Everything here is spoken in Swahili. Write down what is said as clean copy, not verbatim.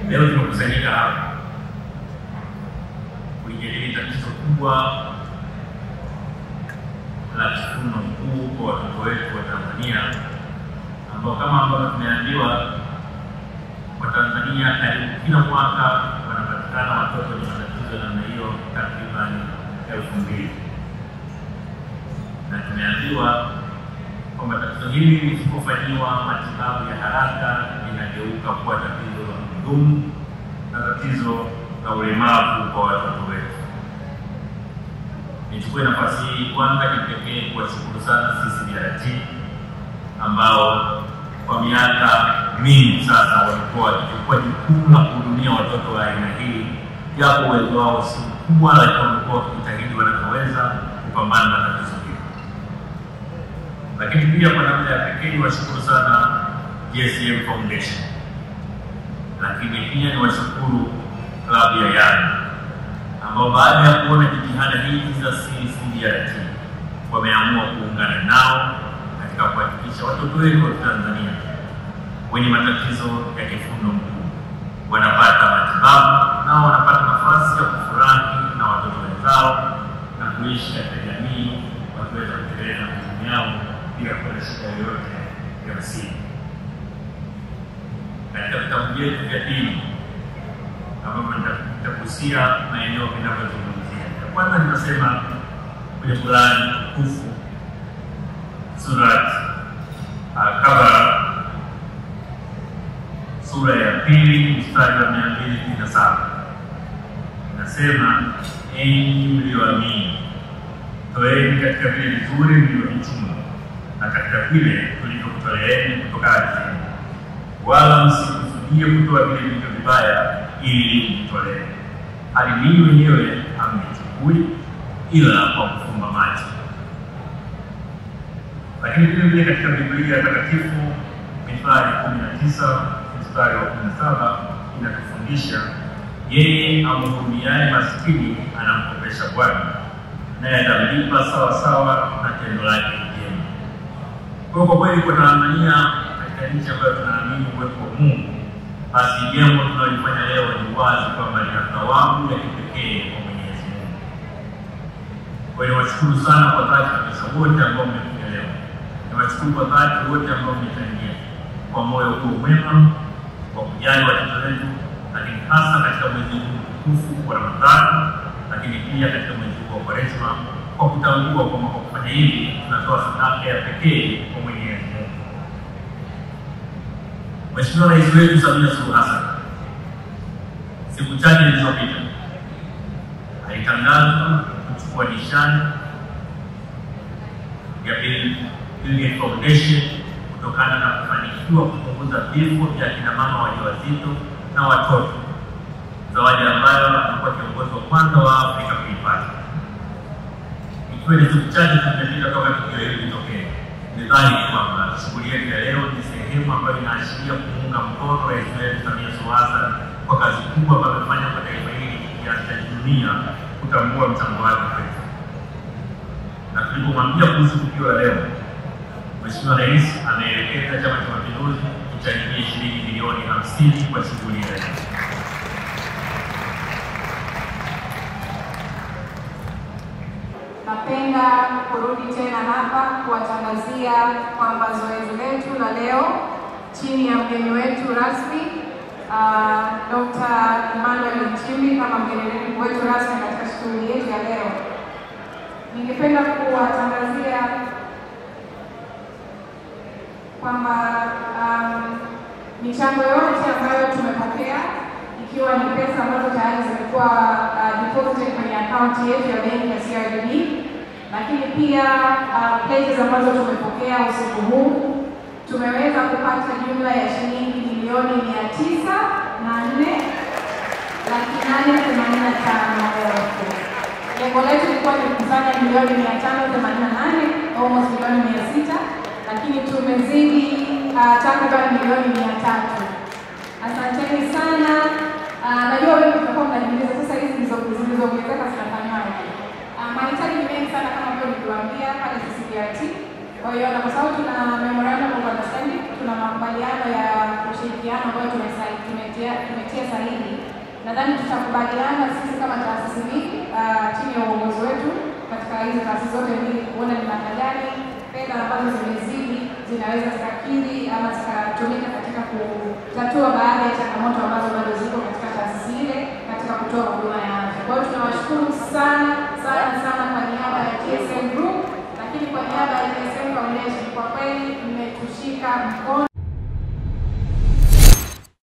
Leo tumekusanyika hapa kujadili tatizo kubwa la kifuno mkuu kwa watoto wetu wa Tanzania, ambao kama ambavyo tumeambiwa kwa Tanzania karibu kila mwaka wanapatikana watoto wenye matatizo ya namna hiyo takriban 2,000. Na tumeambiwa kwamba tatizo hili lisipofanyiwa matibabu ya haraka linageuka kuwa tatizo la kudumu na tatizo la ulemavu kwa watoto wetu. Nichukue nafasi hii kwanza kipekee kuwashukuru sana CCBRT ambao kwa miaka mingi sasa walikuwa wakichukua jukumu la kuhudumia watoto wa aina hii, japo uwezo wao si mkubwa, lakini wamekuwa wakijitahidi wanavyoweza kupambana na tatizo hili. Lakini pia kwa namna ya pekee niwashukuru sana JSM Foundation, lakini pia niwashukuru klabu ya Yanga ambao baada ya kuona jitihada hizi za CCBRT wameamua kuungana nao katika kuhakikisha watoto wetu wa Tanzania wenye matatizo ya kifundo mkuu wanapata matibabu na wanapata nafasi ya kufurahi na watoto wenzao na kuishi katika jamii wakiweza kutekeleza majukumu yao bila kuwa na shida yoyote ya msingi. Katika vitabu vyetu vya dini ambavyo nitagusia maeneo vinavyozungumzia, kwanza ninasema kwenye Qur'ani tukufu Surat Al-Kahf sura ya 2 mstari wa 207 inasema, enyi mlioamini, toeni katika vile vizuri mlivyovichuma na katika vile tulivyokutoleeni kutoka ardhini, wala msikusudie kutoa vile vilivyo vibaya ili mtolee, hali ninyi wenyewe hamvichukui ila kwa kufumba macho. Lakini vile katika Biblia takatifu Mithali 19 mstari wa 17 inatufundisha, yeye amhurumiaye maskini anamkopesha Bwana, naye atamlipa sawa sawa na tendo lake jema. Kwa kweli kwa Tanzania, katika nchi ambayo tunaamini uwepo wa Mungu, basi jambo tunalofanya leo ni wazi kwamba lina thawabu ya kipekee kwa Mwenyezi Mungu. Kwa hiyo washukuru sana kwa dhati kabisa wote ambao mmekuja leo. Niwashukuru kwa dhati wote ambao mmechangia kwa moyo huu mwema kwa kujali watoto wetu, lakini hasa katika mwezi huu mtukufu wa Ramadhani, lakini pia katika mwezi huu wa Kwaresma, kwa kutambua kwamba kwa kufanya hivi tunatoa sadaka ya pekee kwa Mwenyezi Mungu. Mheshimiwa Rais wetu Samia Suluhu Hassan siku chache zilizopita alitangaza kuchukua nishani ya Bill Gates Foundation kutokana na kufanikiwa kupunguza vifo vya kina mama wajawazito na watoto, zawadi ambayo alikuwa kiongozi wa kwanza wa Afrika kuipata. Ikiwa ni siku chache zimepita toka tukio hili litokee, nidhani kwamba shughuli yetu ya leo ni sehemu ambayo inaashiria kuunga mkono Rais wetu Samia Suluhu Hassan kwa kazi kubwa ambayo amefanya kwa taifa hili kiasi cha dunia kutambua mchango wake kwetu. Na tulipomwambia kuhusu tukio la leo, Mheshimiwa Rais ameelekeza Chama cha Mapinduzi kuchangia shilingi milioni 50 kwa shughuli hii. Napenda kurudi tena hapa kuwatangazia kwamba zoezi letu la leo chini ya mgeni wetu rasmi Dr. Emmanuel Nchimbi kama mgeni wetu rasmi katika shughuli yetu ya leo, ningependa kuwatangazia kwamba michango yote ambayo tumepokea, ikiwa ni pesa ambazo tayari zimekuwa deposited kwenye akaunti yetu ya benki ya CRDB, lakini pia pledges ambazo tumepokea usiku huu, tumeweza kupata jumla ya shilingi milioni 904,885,000. Lengo letu lilikuwa ni kukusanya milioni 588, almost milioni 600, lakini tumezidi takriban milioni 300. Asanteni sana. Najua wengi mtakuwa mnajiuliza sasa hizi zilizoongezeka zinafanywaje? Mahitaji ni mengi sana kama vile niliwaambia pale CCBRT. Kwa hiyo na kwa sababu tuna memorandum of understanding, tuna makubaliano ya ushirikiano ambao tumetia sahihi, nadhani tutakubaliana sisi kama taasisi mbili chini ya uongozi wetu katika hizi taasisi zote mbili kuona ni namna gani fedha ambazo zimezidi zinaweza zikakidhi ama zikatumika